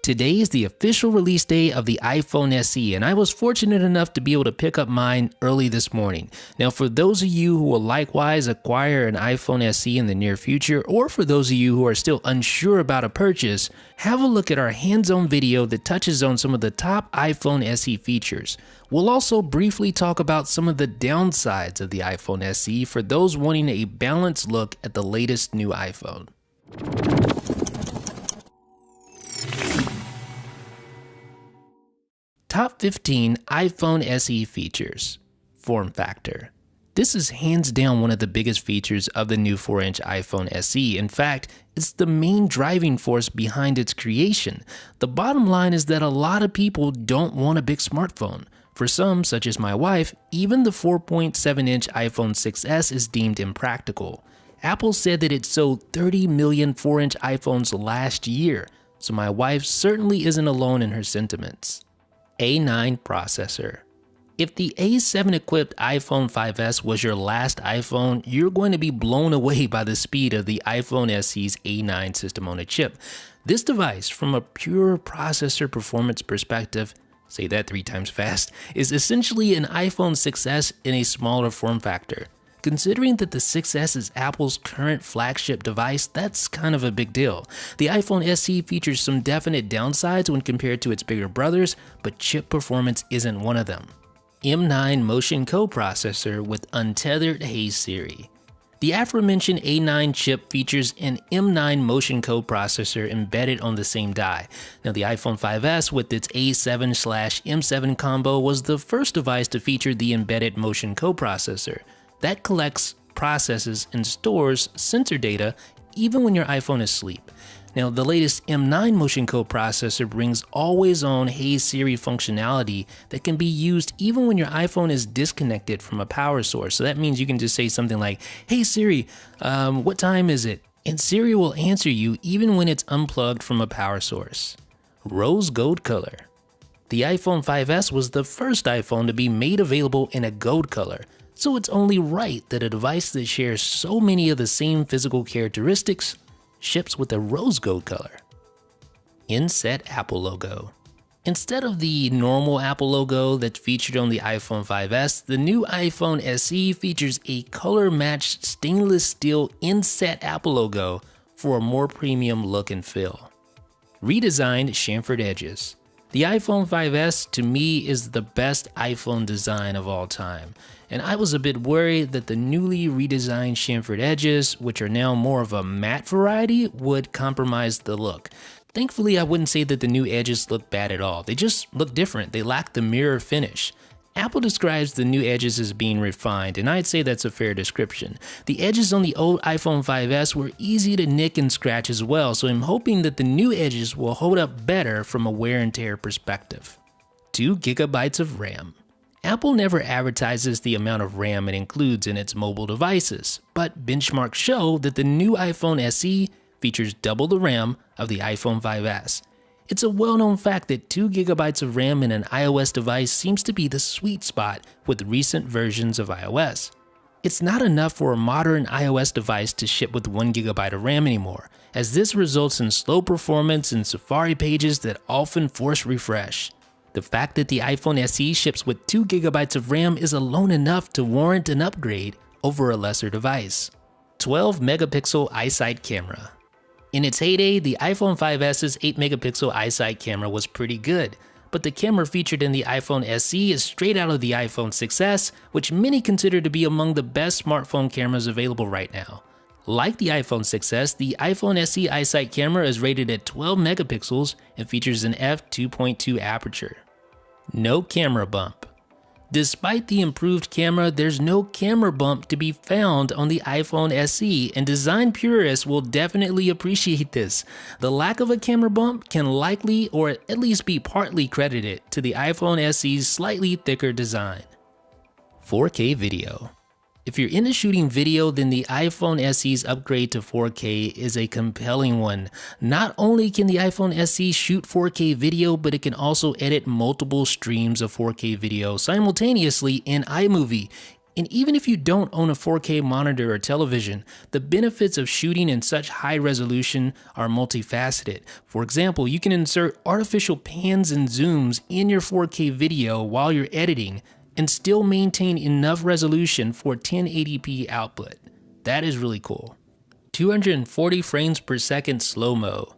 Today is the official release day of the iPhone SE, and I was fortunate enough to be able to pick up mine early this morning. Now, for those of you who will likewise acquire an iPhone SE in the near future, or for those of you who are still unsure about a purchase, have a look at our hands-on video that touches on some of the top iPhone SE features. We'll also briefly talk about some of the downsides of the iPhone SE for those wanting a balanced look at the latest new iPhone. Top 15 iPhone SE features. Form factor. This is hands down one of the biggest features of the new 4-inch iPhone SE. In fact, it's the main driving force behind its creation. The bottom line is that a lot of people don't want a big smartphone. For some, such as my wife, even the 4.7-inch iPhone 6s is deemed impractical. Apple said that it sold 30 million 4-inch iPhones last year, so my wife certainly isn't alone in her sentiments. A9 processor. If the A7 equipped iPhone 5s was your last iPhone, you're going to be blown away by the speed of the iPhone SE's A9 system on a chip. This device, from a pure processor performance perspective, say that 3 times fast, is essentially an iPhone 6s in a smaller form factor. Considering that the 6s is Apple's current flagship device, that's kind of a big deal. The iPhone SE features some definite downsides when compared to its bigger brothers, but chip performance isn't one of them. M9 Motion coprocessor with untethered Hey Siri. The aforementioned A9 chip features an M9 Motion coprocessor embedded on the same die. Now, the iPhone 5s with its A7/M7 combo was the first device to feature the embedded Motion coprocessor. That collects, processes, and stores sensor data even when your iPhone is asleep. Now, the latest M9 Motion coprocessor brings always-on Hey Siri functionality that can be used even when your iPhone is disconnected from a power source. So that means you can just say something like, "Hey Siri, what time is it?" And Siri will answer you even when it's unplugged from a power source. Rose gold color. The iPhone 5s was the first iPhone to be made available in a gold color. So it's only right that a device that shares so many of the same physical characteristics ships with a rose gold color. Inset Apple logo. Instead of the normal Apple logo that's featured on the iPhone 5s, the new iPhone SE features a color-matched stainless steel inset Apple logo for a more premium look and feel. Redesigned chamfered edges. The iPhone 5s, to me, is the best iPhone design of all time, and I was a bit worried that the newly redesigned chamfered edges, which are now more of a matte variety, would compromise the look. Thankfully, I wouldn't say that the new edges look bad at all. They just look different. They lack the mirror finish. Apple describes the new edges as being refined, and I'd say that's a fair description. The edges on the old iPhone 5s were easy to nick and scratch as well, so I'm hoping that the new edges will hold up better from a wear and tear perspective. 2 GB of RAM. Apple never advertises the amount of RAM it includes in its mobile devices, but benchmarks show that the new iPhone SE features double the RAM of the iPhone 5s. It's a well-known fact that 2 GB of RAM in an iOS device seems to be the sweet spot with recent versions of iOS. It's not enough for a modern iOS device to ship with 1 GB of RAM anymore, as this results in slow performance in Safari pages that often force refresh. The fact that the iPhone SE ships with 2 GB of RAM is alone enough to warrant an upgrade over a lesser device. 12-megapixel iSight camera. In its heyday, the iPhone 5s's 8-megapixel iSight camera was pretty good, but the camera featured in the iPhone SE is straight out of the iPhone 6s, which many consider to be among the best smartphone cameras available right now. Like the iPhone 6s, the iPhone SE iSight camera is rated at 12 megapixels and features an f2.2 aperture. No camera bump. Despite the improved camera, there's no camera bump to be found on the iPhone SE, and design purists will definitely appreciate this. The lack of a camera bump can likely or at least be partly credited to the iPhone SE's slightly thicker design. 4K video. If you're into shooting video, then the iPhone SE's upgrade to 4K is a compelling one. Not only can the iPhone SE shoot 4K video, but it can also edit multiple streams of 4K video simultaneously in iMovie. And even if you don't own a 4K monitor or television, the benefits of shooting in such high resolution are multifaceted. For example, you can insert artificial pans and zooms in your 4K video while you're editing and still maintain enough resolution for 1080p output. That is really cool. 240 frames per second slow-mo.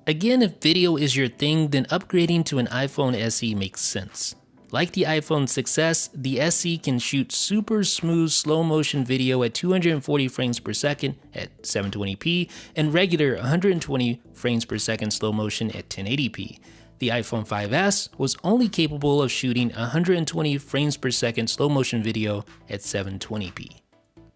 Again, if video is your thing, then upgrading to an iPhone SE makes sense. Like the iPhone 6s, the SE can shoot super smooth slow motion video at 240 frames per second at 720p and regular 120 frames per second slow motion at 1080p. The iPhone 5s was only capable of shooting 120 frames per second slow motion video at 720p.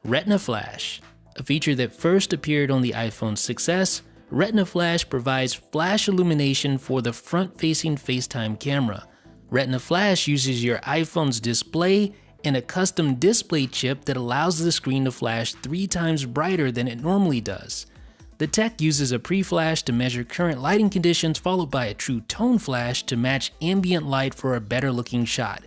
Retina Flash. A feature that first appeared on the iPhone 6s, Retina Flash provides flash illumination for the front-facing FaceTime camera. Retina Flash uses your iPhone's display and a custom display chip that allows the screen to flash 3 times brighter than it normally does. The tech uses a pre-flash to measure current lighting conditions, followed by a true tone flash to match ambient light for a better looking shot.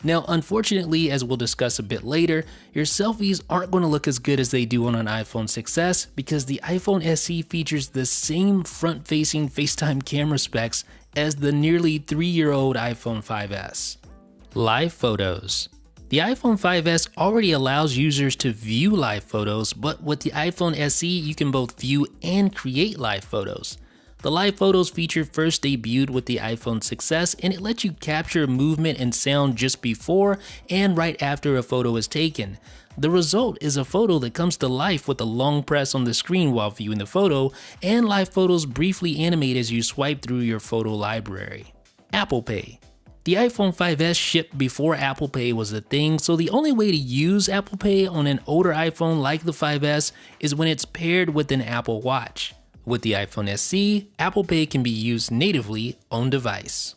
Now, unfortunately, as we'll discuss a bit later, your selfies aren't going to look as good as they do on an iPhone 6s because the iPhone SE features the same front-facing FaceTime camera specs as the nearly 3-year-old iPhone 5s. Live photos. The iPhone 5s already allows users to view live photos, but with the iPhone SE, you can both view and create live photos. The live photos feature first debuted with the iPhone 6s, and it lets you capture movement and sound just before and right after a photo is taken. The result is a photo that comes to life with a long press on the screen while viewing the photo, and live photos briefly animate as you swipe through your photo library. Apple Pay. The iPhone 5s shipped before Apple Pay was a thing, so the only way to use Apple Pay on an older iPhone like the 5s is when it's paired with an Apple Watch. With the iPhone SE, Apple Pay can be used natively on device.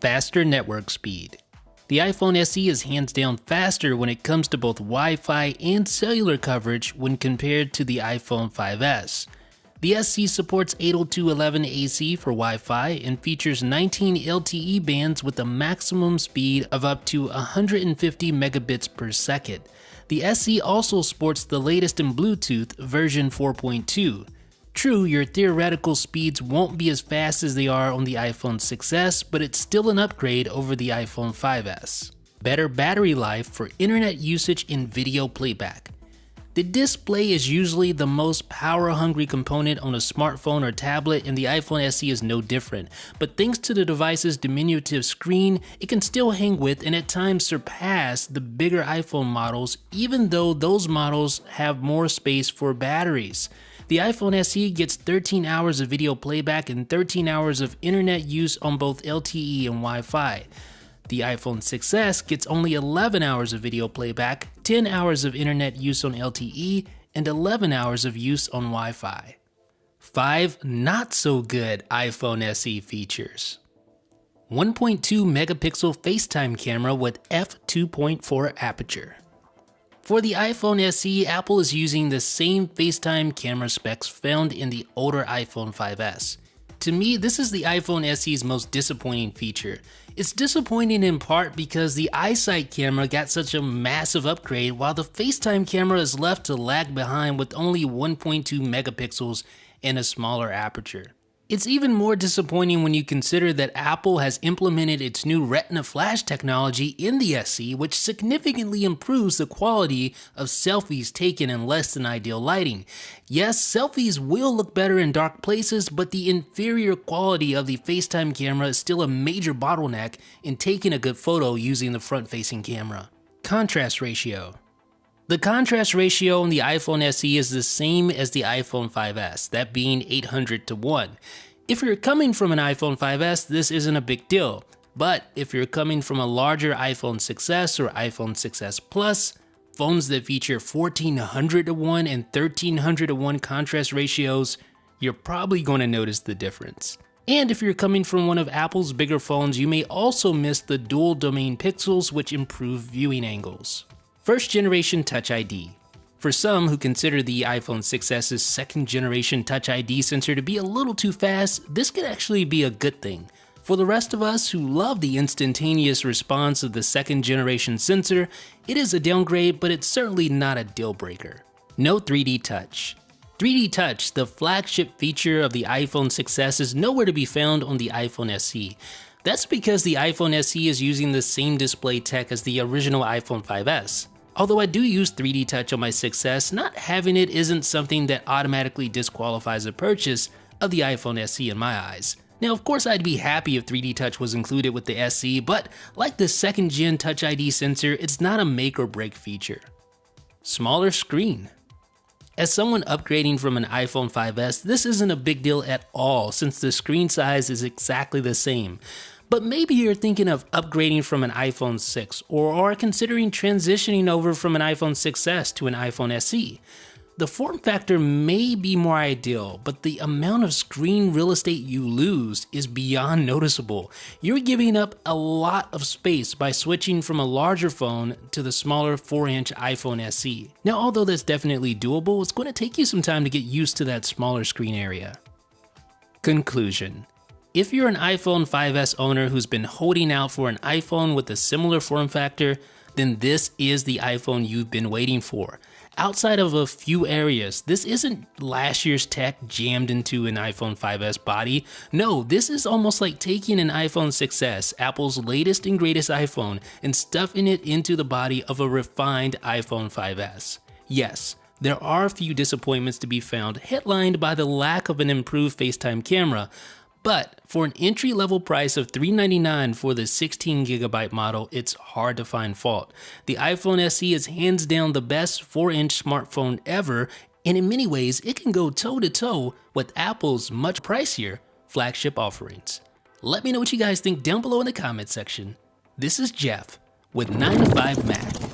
Faster network speed. The iPhone SE is hands down faster when it comes to both Wi-Fi and cellular coverage when compared to the iPhone 5s. The SE supports 802.11ac for Wi-Fi and features 19 LTE bands with a maximum speed of up to 150 megabits per second. The SE also sports the latest in Bluetooth version 4.2. True, your theoretical speeds won't be as fast as they are on the iPhone 6s, but it's still an upgrade over the iPhone 5s. Better battery life for internet usage and video playback. The display is usually the most power-hungry component on a smartphone or tablet, and the iPhone SE is no different. But thanks to the device's diminutive screen, it can still hang with and at times surpass the bigger iPhone models, even though those models have more space for batteries. The iPhone SE gets 13 hours of video playback and 13 hours of internet use on both LTE and Wi-Fi. The iPhone 6s gets only 11 hours of video playback, 10 hours of internet use on LTE, and 11 hours of use on Wi-Fi. 5 not so good iPhone SE features. 1.2 megapixel FaceTime camera with f2.4 aperture. For the iPhone SE, Apple is using the same FaceTime camera specs found in the older iPhone 5s. To me, this is the iPhone SE's most disappointing feature. It's disappointing in part because the iSight camera got such a massive upgrade while the FaceTime camera is left to lag behind with only 1.2 megapixels and a smaller aperture. It's even more disappointing when you consider that Apple has implemented its new Retina Flash technology in the SE, which significantly improves the quality of selfies taken in less than ideal lighting. Yes, selfies will look better in dark places, but the inferior quality of the FaceTime camera is still a major bottleneck in taking a good photo using the front-facing camera. Contrast ratio. The contrast ratio on the iPhone SE is the same as the iPhone 5s, that being 800:1. If you're coming from an iPhone 5s, this isn't a big deal. But if you're coming from a larger iPhone 6s or iPhone 6s Plus, phones that feature 1400:1 and 1300:1 contrast ratios, you're probably going to notice the difference. And if you're coming from one of Apple's bigger phones, you may also miss the dual domain pixels, which improve viewing angles. First generation Touch ID. For some who consider the iPhone 6s's second generation Touch ID sensor to be a little too fast, this could actually be a good thing. For the rest of us who love the instantaneous response of the second generation sensor, it is a downgrade, but it's certainly not a deal breaker. No 3D Touch. 3D Touch, the flagship feature of the iPhone 6s, is nowhere to be found on the iPhone SE. That's because the iPhone SE is using the same display tech as the original iPhone 5s. Although I do use 3D Touch on my 6s, not having it isn't something that automatically disqualifies a purchase of the iPhone SE in my eyes. Now, of course, I'd be happy if 3D Touch was included with the SE, but like the second gen Touch ID sensor, it's not a make or break feature. Smaller screen. As someone upgrading from an iPhone 5s, this isn't a big deal at all since the screen size is exactly the same. But maybe you're thinking of upgrading from an iPhone 6 or are considering transitioning over from an iPhone 6s to an iPhone SE. The form factor may be more ideal, but the amount of screen real estate you lose is beyond noticeable. You're giving up a lot of space by switching from a larger phone to the smaller 4-inch iPhone SE. Now, although that's definitely doable, it's going to take you some time to get used to that smaller screen area. Conclusion. If you're an iPhone 5s owner who's been holding out for an iPhone with a similar form factor, then this is the iPhone you've been waiting for. Outside of a few areas, this isn't last year's tech jammed into an iPhone 5s body. No, this is almost like taking an iPhone 6s, Apple's latest and greatest iPhone, and stuffing it into the body of a refined iPhone 5s. Yes, there are a few disappointments to be found, headlined by the lack of an improved FaceTime camera, but for an entry-level price of $399 for the 16GB model, it's hard to find fault. The iPhone SE is hands down the best 4-inch smartphone ever, and in many ways, it can go toe-to-toe with Apple's much pricier flagship offerings. Let me know what you guys think down below in the comment section. This is Jeff with 9to5Mac.